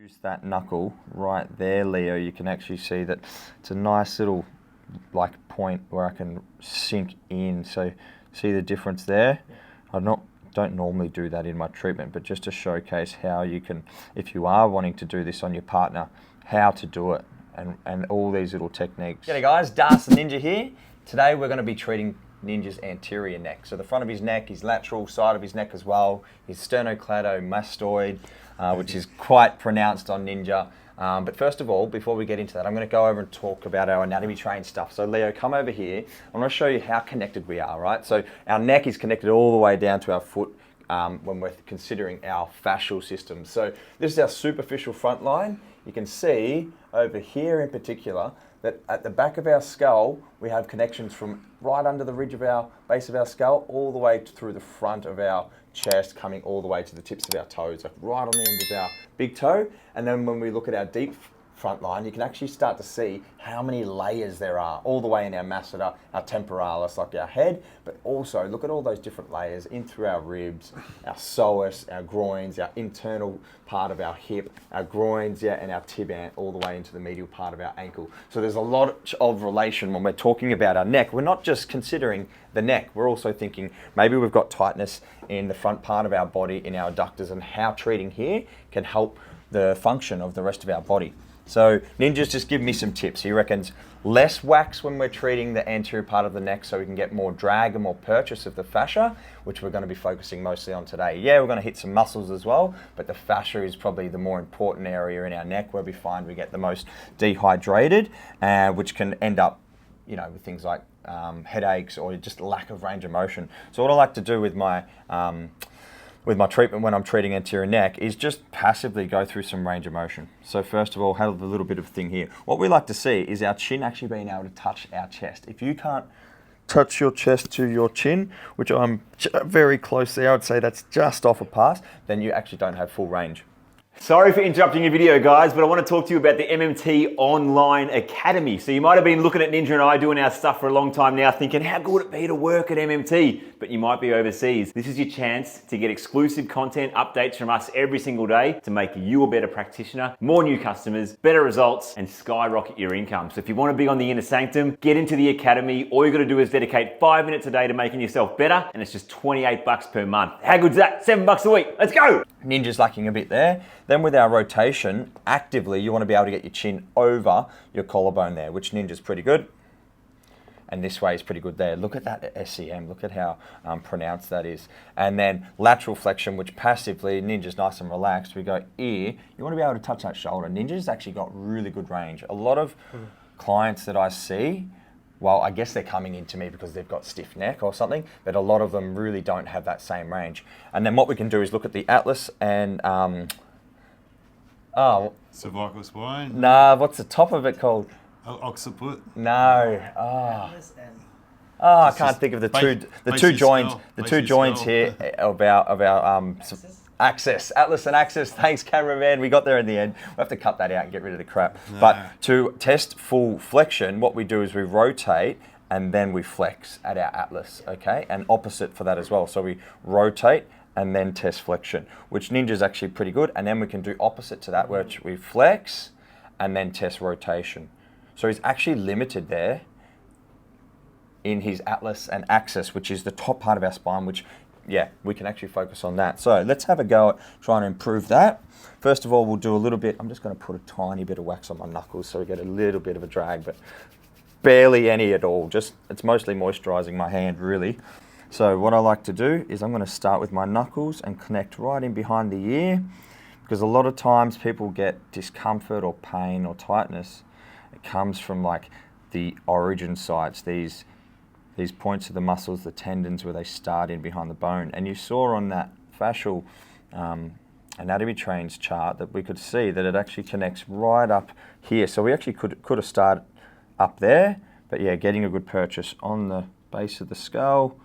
introduce that knuckle right there, Leo, you can actually see that it's a nice little like point where I can sink in. So see the difference there? Yeah. Don't normally do that in my treatment, but just to showcase how you can, if you are wanting to do this on your partner, how to do it and all these little techniques. G'day guys, Das the Ninja here. Today we're going to be treating Ninja's anterior neck. So the front of his neck, his lateral side of his neck as well, his sternocleidomastoid, which is quite pronounced on Ninja. But first of all, before we get into that, I'm going to go over and talk about our anatomy trained stuff. So Leo, come over here. I'm going to show you how connected we are, right? So our neck is connected all the way down to our foot when we're considering our fascial system. So this is our superficial front line. You can see over here in particular that at the back of our skull, we have connections from right under the ridge of our base of our skull all the way through the front of our chest, coming all the way to the tips of our toes, like right on the end of our big toe. And then when we look at our deep front line, you can actually start to see how many layers there are all the way in our masseter, our temporalis, like our head, but also look at all those different layers in through our ribs, our psoas, our groins, our internal part of our hip, our groins, yeah, and our tibia, all the way into the medial part of our ankle. So there's a lot of relation when we're talking about our neck. We're not just considering the neck, we're also thinking maybe we've got tightness in the front part of our body, in our adductors, and how treating here can help the function of the rest of our body. So Ninja's just given me some tips. He reckons less wax when we're treating the anterior part of the neck so we can get more drag and more purchase of the fascia, which we're going to be focusing mostly on today. Yeah, we're going to hit some muscles as well, but the fascia is probably the more important area in our neck where we find we get the most dehydrated, which can end up, you know, with things like headaches or just lack of range of motion. So what I like to do with my treatment when I'm treating anterior neck is just passively go through some range of motion. So first of all, have a little bit of thing here. What we like to see is our chin actually being able to touch our chest. If you can't touch your chest to your chin, which I'm very close there, I'd say that's just off a pass, then you actually don't have full range. Sorry for interrupting your video, guys, but I want to talk to you about the MMT Online Academy. So you might have been looking at Ninja and I doing our stuff for a long time now thinking, how good would it be to work at MMT? But you might be overseas. This is your chance to get exclusive content updates from us every single day to make you a better practitioner, more new customers, better results, and skyrocket your income. So if you want to be on the inner sanctum, get into the Academy. All you got to do is dedicate 5 minutes a day to making yourself better, and it's just 28 bucks per month. How good's that? $7 a week. Let's go! Ninja's lacking a bit there. Then with our rotation, actively, you want to be able to get your chin over your collarbone there, which Ninja's pretty good. And this way is pretty good there. Look at that SEM, look at how pronounced that is. And then lateral flexion, which passively, Ninja's nice and relaxed. We go ear, you want to be able to touch that shoulder. Ninja's actually got really good range. A lot of clients that I see, well, I guess they're coming into me because they've got stiff neck or something, but a lot of them really don't have that same range. And then what we can do is look at the atlas and, cervical spine? Nah, what's the top of it called? Occiput? No. I can't think of the two joints here of our axis, atlas and axis. Thanks, cameraman. We got there in the end. We'll have to cut that out and get rid of the crap. No. But to test full flexion, what we do is we rotate and then we flex at our atlas, okay? And opposite for that as well. So we rotate and then test flexion, which Ninja's actually pretty good. And then we can do opposite to that, which we flex and then test rotation. So he's actually limited there in his atlas and axis, which is the top part of our spine, which, yeah, we can actually focus on that. So let's have a go at trying to improve that. First of all, we'll do a little bit, I'm just going to put a tiny bit of wax on my knuckles so we get a little bit of a drag, but barely any at all. Just, it's mostly moisturizing my hand, really. So what I like to do is I'm going to start with my knuckles and connect right in behind the ear, because a lot of times people get discomfort or pain or tightness. It comes from like the origin sites, these points of the muscles, the tendons where they start in behind the bone. And you saw on that fascial anatomy trains chart that we could see that it actually connects right up here. So we actually could have started up there, but yeah, getting a good purchase on the base of the skull.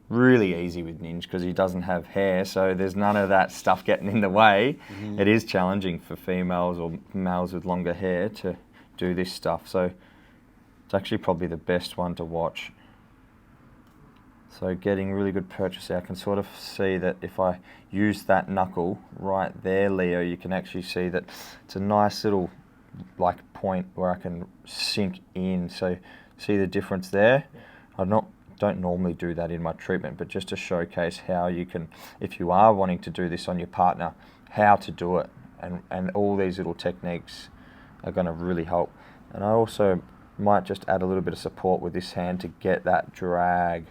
Really easy with Ninja because he doesn't have hair, so there's none of that stuff getting in the way. It is challenging for females or males with longer hair to do this stuff, so it's actually probably the best one to watch. So getting really good purchase there. I can sort of see that if I use that knuckle right there, Leo, you can actually see that it's a nice little like point where I can sink in. So see the difference there? I don't normally do that in my treatment, but just to showcase how you can, if you are wanting to do this on your partner, how to do it. And all these little techniques are going to really help. And I also might just add a little bit of support with this hand to get that drag,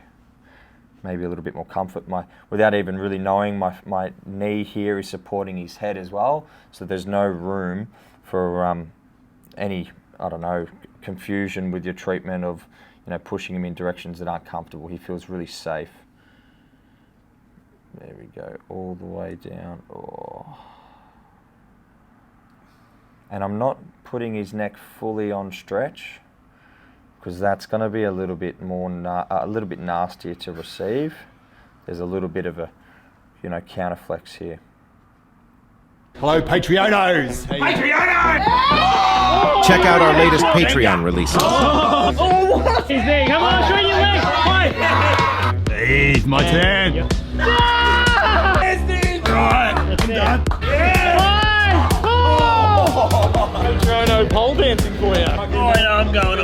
maybe a little bit more comfort. Without even really knowing, my knee here is supporting his head as well, so there's no room for any, I don't know, confusion with your treatment of, you know, pushing him in directions that aren't comfortable. He feels really safe. There we go, all the way down. Oh. And I'm not putting his neck fully on stretch, because that's going to be a little bit more, a little bit nastier to receive. There's a little bit of a, you know, counterflex here. Hello, Patreonos! Patreonos! Check out our latest Patreon releases. What? He's there. Come on, show your legs. Fight. It's my turn. Right, I'm done. Patreono pole dancing for you. Oh, yeah, I'm going.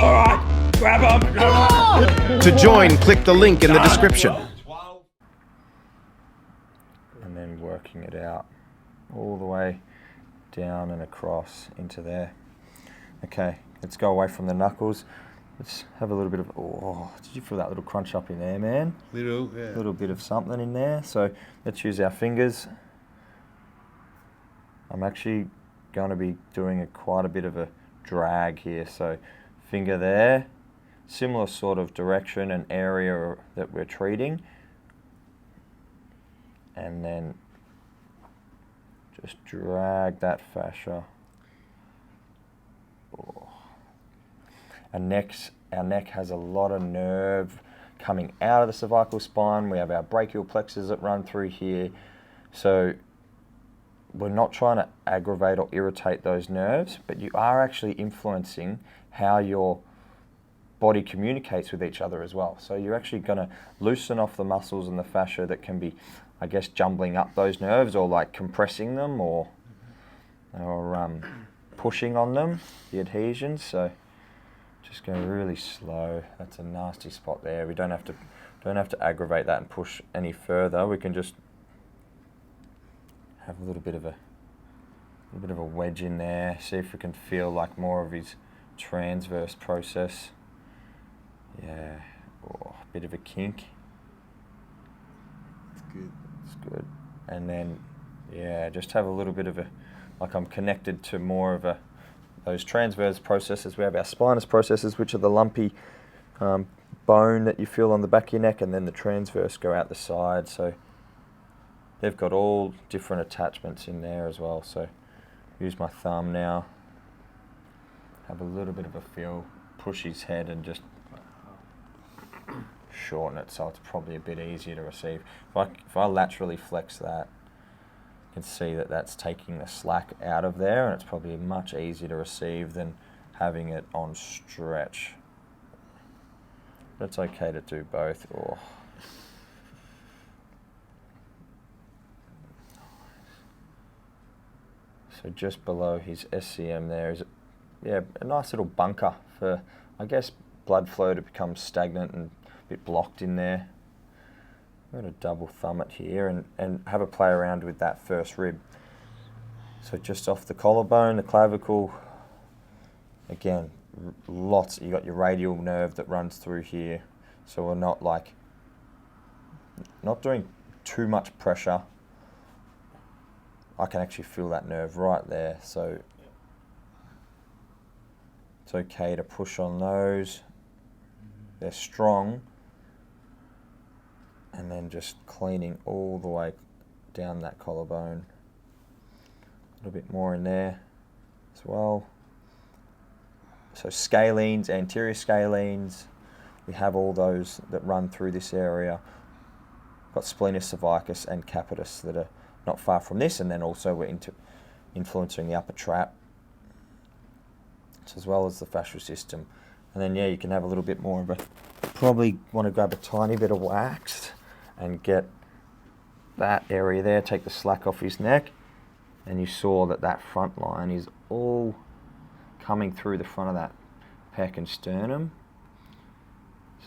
All right, grab him. To join, click the link in the description. And then working it out all the way down and across into there. Okay, let's go away from the knuckles. Let's have a little bit of, oh, did you feel that little crunch up in there, man? Little, yeah. A little bit of something in there. So let's use our fingers. I'm actually going to be doing quite a bit of a drag here. So finger there, similar sort of direction and area that we're treating. And then just drag that fascia. Oh. Our neck has a lot of nerve coming out of the cervical spine. We have our brachial plexus that run through here. So we're not trying to aggravate or irritate those nerves, but you are actually influencing how your body communicates with each other as well. So you're actually going to loosen off the muscles and the fascia that can be, I guess, jumbling up those nerves, or like compressing them, or pushing on them, the adhesions. So just go really slow. That's a nasty spot there. We don't have to aggravate that and push any further. We can just have a little bit of a wedge in there. See if we can feel like more of his transverse process. Yeah, oh, a bit of a kink. It's good. It's good. And then, yeah, just have a little bit of a, like I'm connected to more of those transverse processes. We have our spinous processes, which are the lumpy bone that you feel on the back of your neck, and then the transverse go out the side. So they've got all different attachments in there as well. So use my thumb now. Have a little bit of a feel. Push his head and just shorten it, so it's probably a bit easier to receive. If I laterally flex that, you can see that that's taking the slack out of there, and it's probably much easier to receive than having it on stretch. But it's okay to do both. Oh. So just below his SCM there is a nice little bunker for, I guess, blood flow to become stagnant and a bit blocked in there. I'm going to double thumb it here and have a play around with that first rib. So just off the collarbone, the clavicle, again, lots. You got your radial nerve that runs through here. So we're not doing too much pressure. I can actually feel that nerve right there. So it's okay to push on those. They're strong. And then just cleaning all the way down that collarbone. A little bit more in there as well. So scalenes, anterior scalenes, we have all those that run through this area. Got splenius cervicus and capitis that are not far from this, and then also we're influencing the upper trap, as well as the fascial system. And then, yeah, you can have a little bit more of a, probably want to grab a tiny bit of wax and get that area there, take the slack off his neck. And you saw that that front line is all coming through the front of that pec and sternum.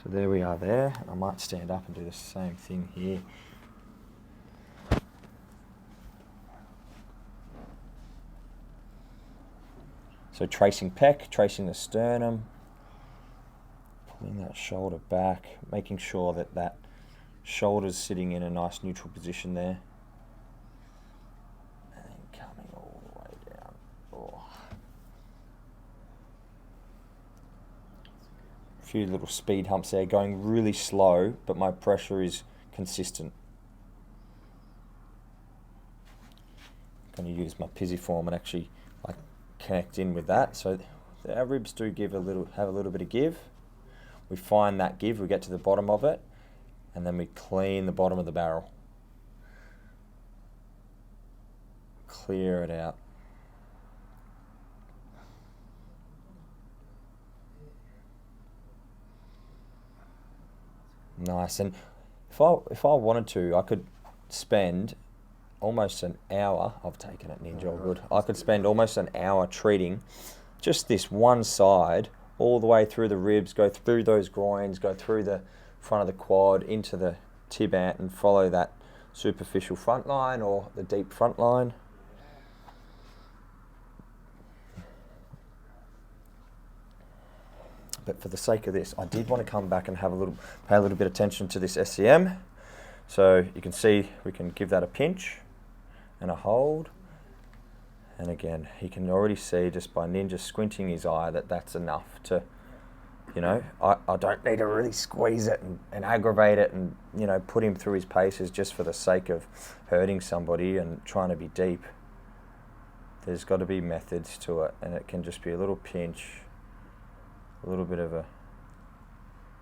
So there we are there. I might stand up and do the same thing here. So tracing pec, tracing the sternum, pulling that shoulder back, making sure that that shoulder's sitting in a nice neutral position there. And then coming all the way down. Oh. A few little speed humps there, going really slow, but my pressure is consistent. I'm going to use my pisiform and actually like connect in with that. So our ribs do have a little bit of give. We find that give, we get to the bottom of it, and then we clean the bottom of the barrel. Clear it out. Nice. And if I wanted to, I could spend almost an hour. I've taken it, Ninja, all good. I could spend almost an hour treating just this one side all the way through the ribs, go through those groins, go through the front of the quad into the tib ant and follow that superficial front line or the deep front line. But for the sake of this, I did want to come back and have pay a little bit of attention to this SEM. So you can see we can give that a pinch and a hold. And again, he can already see just by Ninja squinting his eye that that's enough to, you know, I don't need to really squeeze it and aggravate it and, you know, put him through his paces just for the sake of hurting somebody and trying to be deep. There's got to be methods to it, and it can just be a little pinch, a little bit of a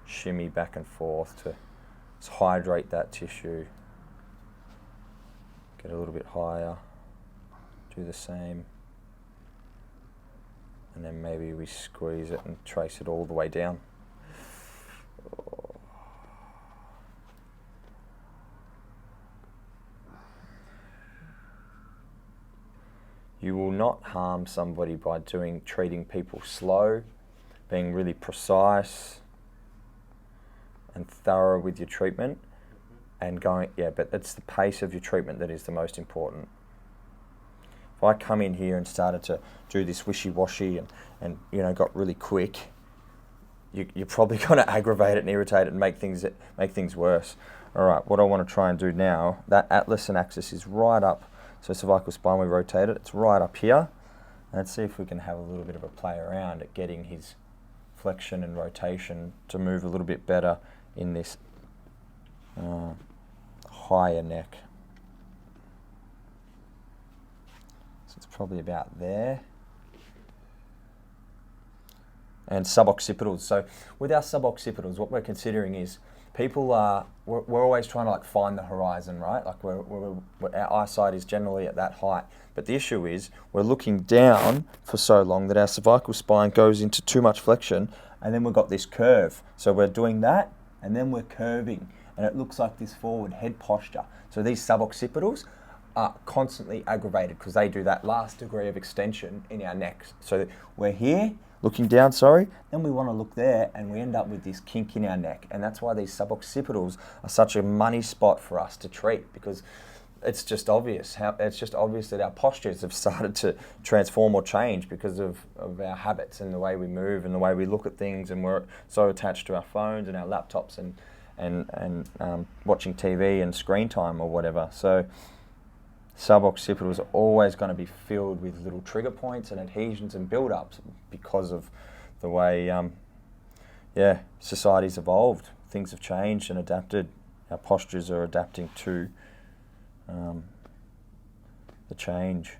shimmy back and forth to hydrate that tissue. Get a little bit higher, do the same, and then maybe we squeeze it and trace it all the way down. You will not harm somebody by treating people slow, being really precise and thorough with your treatment, and going, yeah, but it's the pace of your treatment that is the most important. If I come in here and started to do this wishy-washy and you know, got really quick, you're probably going to aggravate it and irritate it and make things worse. All right, what I want to try and do now, that atlas and axis is right up, so cervical spine, we rotate it, it's right up here. Let's see if we can have a little bit of a play around at getting his flexion and rotation to move a little bit better in this higher neck. So it's probably about there. And suboccipitals. So with our suboccipitals, what we're considering is people are, we're always trying to like find the horizon, right? Like our eyesight is generally at that height. But the issue is we're looking down for so long that our cervical spine goes into too much flexion, and then we've got this curve. So we're doing that, and then we're curving, and it looks like this forward head posture. So these suboccipitals are constantly aggravated because they do that last degree of extension in our neck. So we're here, looking down, then we want to look there, and we end up with this kink in our neck. And that's why these suboccipitals are such a money spot for us to treat, because it's just obvious that our postures have started to transform or change because of our habits and the way we move and the way we look at things, and we're so attached to our phones and our laptops and watching TV and screen time or whatever. So suboccipitals are always going to be filled with little trigger points and adhesions and build-ups because of the way society's evolved. Things have changed and adapted. Our postures are adapting to the change.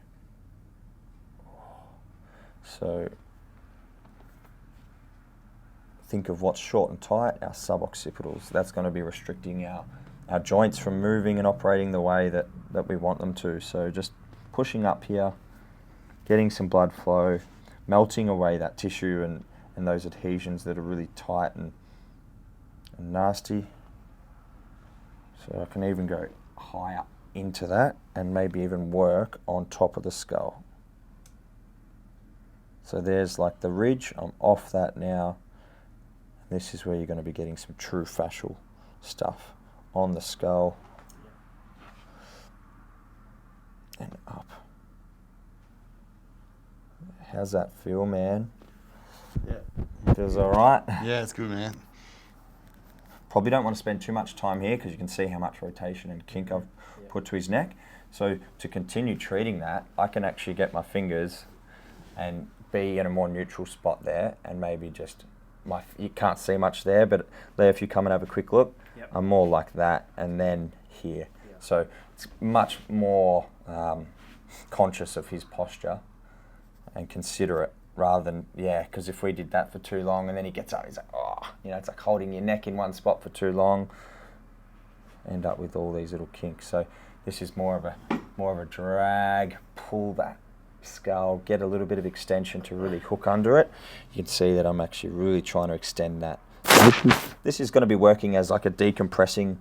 So think of what's short and tight, our suboccipitals. That's going to be restricting our joints from moving and operating the way that we want them to. So just pushing up here, getting some blood flow, melting away that tissue and those adhesions that are really tight and nasty. So I can even go higher into that and maybe even work on top of the skull. So there's like the ridge, I'm off that now. This is where you're going to be getting some true fascial stuff on the skull and up. How's that feel, man? Yeah. Feels all right? Yeah, it's good, man. Probably don't want to spend too much time here because you can see how much rotation and kink I've put to his neck. So to continue treating that, I can actually get my fingers and be in a more neutral spot there, and maybe just you can't see much there, but Leo, if you come and have a quick look, I'm more like that, and then here. So it's much more conscious of his posture and considerate, rather than, because if we did that for too long and then he gets up, he's like, oh, it's like holding your neck in one spot for too long, end up with all these little kinks. So this is more of a drag, pull that skull, get a little bit of extension to really hook under it. You can see that I'm actually really trying to extend that. This is going to be working as like a decompressing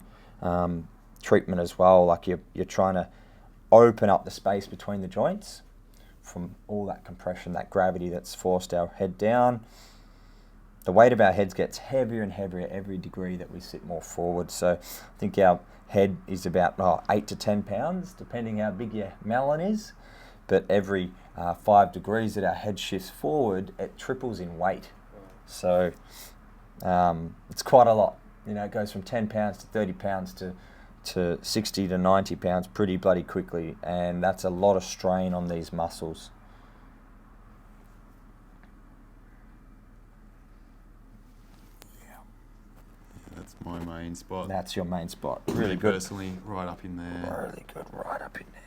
treatment as well. Like you're trying to open up the space between the joints from all that compression, that gravity that's forced our head down. The weight of our heads gets heavier and heavier every degree that we sit more forward. So I think our head is about 8 to 10 pounds, depending how big your melon is. But every 5 degrees that our head shifts forward, it triples in weight. So it's quite a lot. It goes from 10 pounds to 30 pounds to 60 to 90 pounds pretty bloody quickly. And that's a lot of strain on these muscles. That's my main spot. That's your main spot. Really good. Personally, right up in there. Really good, right up in there.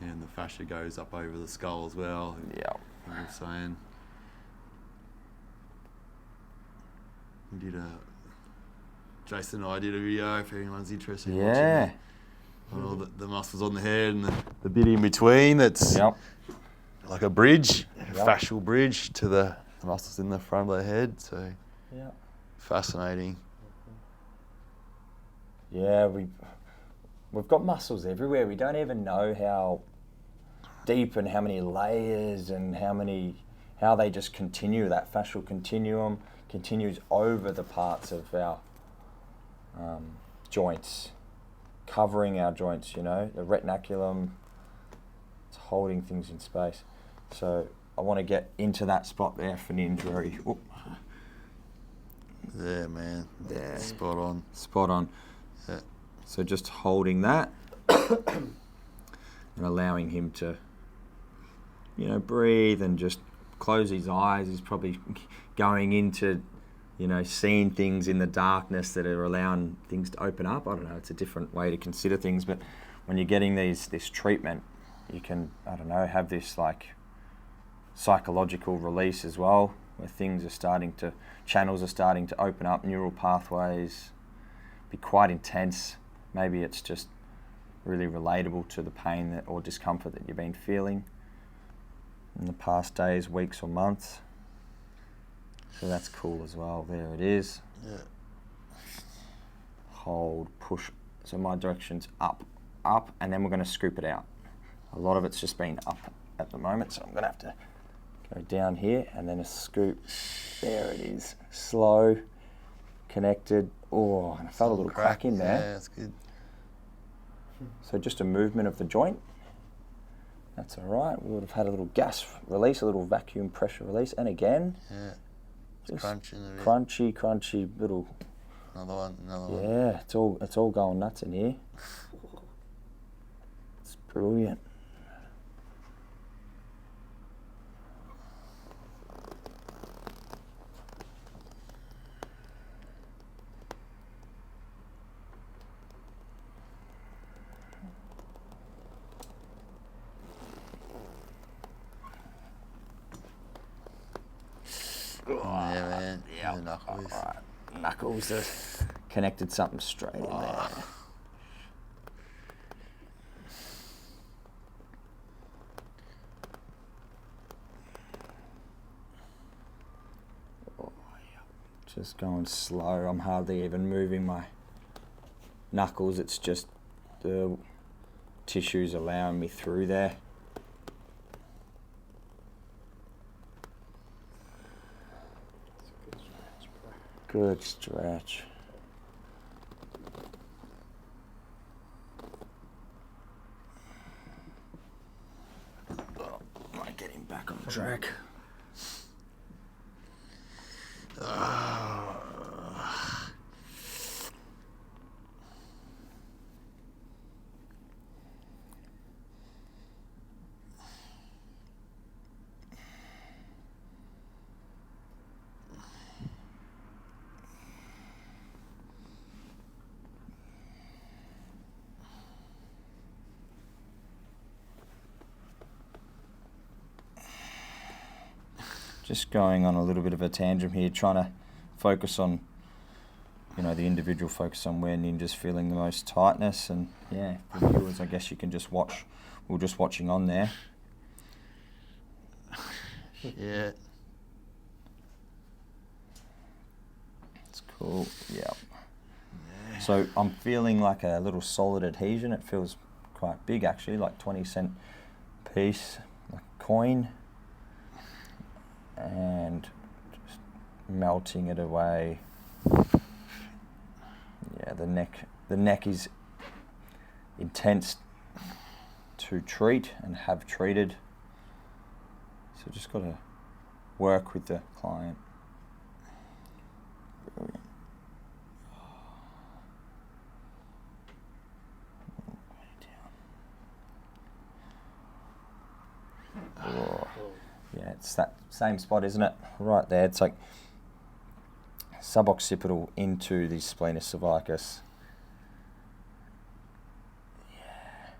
And the fascia goes up over the skull as well. Yeah. You were saying. We did Jason and I did a video, if anyone's interested in watching it, on all the muscles on the head and the bit in between that's like a bridge, a fascial bridge to the muscles in the front of the head. So fascinating. Yeah, we've got muscles everywhere. We don't even know how deep and how many layers and how they just continue. That fascial continuum continues over the parts of our joints, covering our joints, the retinaculum, it's holding things in space. So I want to get into that spot there for an injury. Oop. There, man. There. Spot on. Spot on. Yeah. So just holding that and allowing him to, breathe and just close his eyes. He's probably going into, seeing things in the darkness that are allowing things to open up. I don't know, it's a different way to consider things, but when you're getting this treatment, you can, have this like psychological release as well, where channels are starting to open up, neural pathways, be quite intense. Maybe it's just really relatable to the pain or discomfort that you've been feeling in the past days, weeks or months. So that's cool as well. There it is. Yeah. Hold, push. So my direction's up, and then we're going to scoop it out. A lot of it's just been up at the moment, so I'm going to have to go down here and then a scoop. There it is. Slow, connected. Oh, and I felt a little crack in there. Yeah, that's good. So just a movement of the joint. That's all right. We would have had a little gas release, a little vacuum pressure release, and again. Yeah. It's crunching a bit. Crunchy little. Another one. Yeah, it's all going nuts in here. It's brilliant. Yeah, man. Yeah. The knuckles. All right. Knuckles just connected something straight in there. Just going slow. I'm hardly even moving my knuckles. It's just the tissues allowing me through there. Good stretch. Oh, am I getting back on track? Just going on a little bit of a tangent here, trying to focus on, you know, the individual, focus on where Ninja's feeling the most tightness, and yeah, for viewers, I guess you can just watch. We're just watching on there. Yeah. It's cool. Yeah. So I'm feeling like a little solid adhesion. It feels quite big actually, like 20-cent piece, like a coin. And just melting it away. Yeah, the neck is intense to treat and have treated. So just got to work with the client. Brilliant. Oh. Yeah, it's that same spot, isn't it? Right there. It's like suboccipital into the splenius cervicus. Yeah.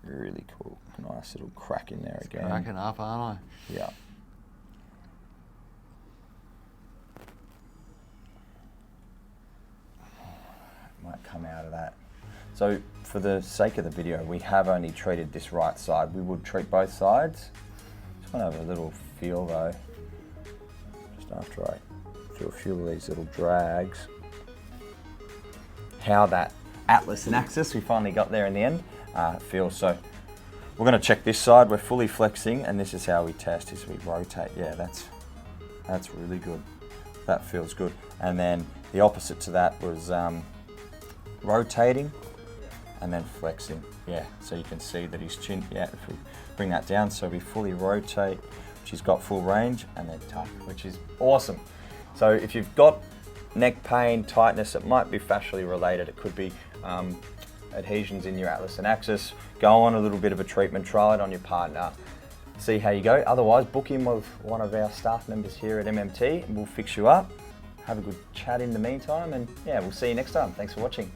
Really cool. Nice little crack in there again. Cracking up, aren't I? Yeah. Might come out of that. So for the sake of the video, we have only treated this right side. We would treat both sides. Just want to have a little feel though, just after I do a few of these little drags, how that atlas and axis, we finally got there in the end, feels. So we're going to check this side. We're fully flexing, and this is how we test, is we rotate. Yeah, that's really good. That feels good. And then the opposite to that was rotating and then flexing. Yeah, so you can see that his chin, yeah, if we bring that down, so we fully rotate, which has got full range, and then tuck, which is awesome. So if you've got neck pain, tightness, it might be fascially related. It could be adhesions in your atlas and axis. Go on a little bit of a treatment, try it on your partner, see how you go. Otherwise, book in with one of our staff members here at MMT and we'll fix you up. Have a good chat in the meantime, and yeah, we'll see you next time. Thanks for watching.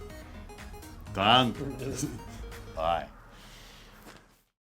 Done. Bye.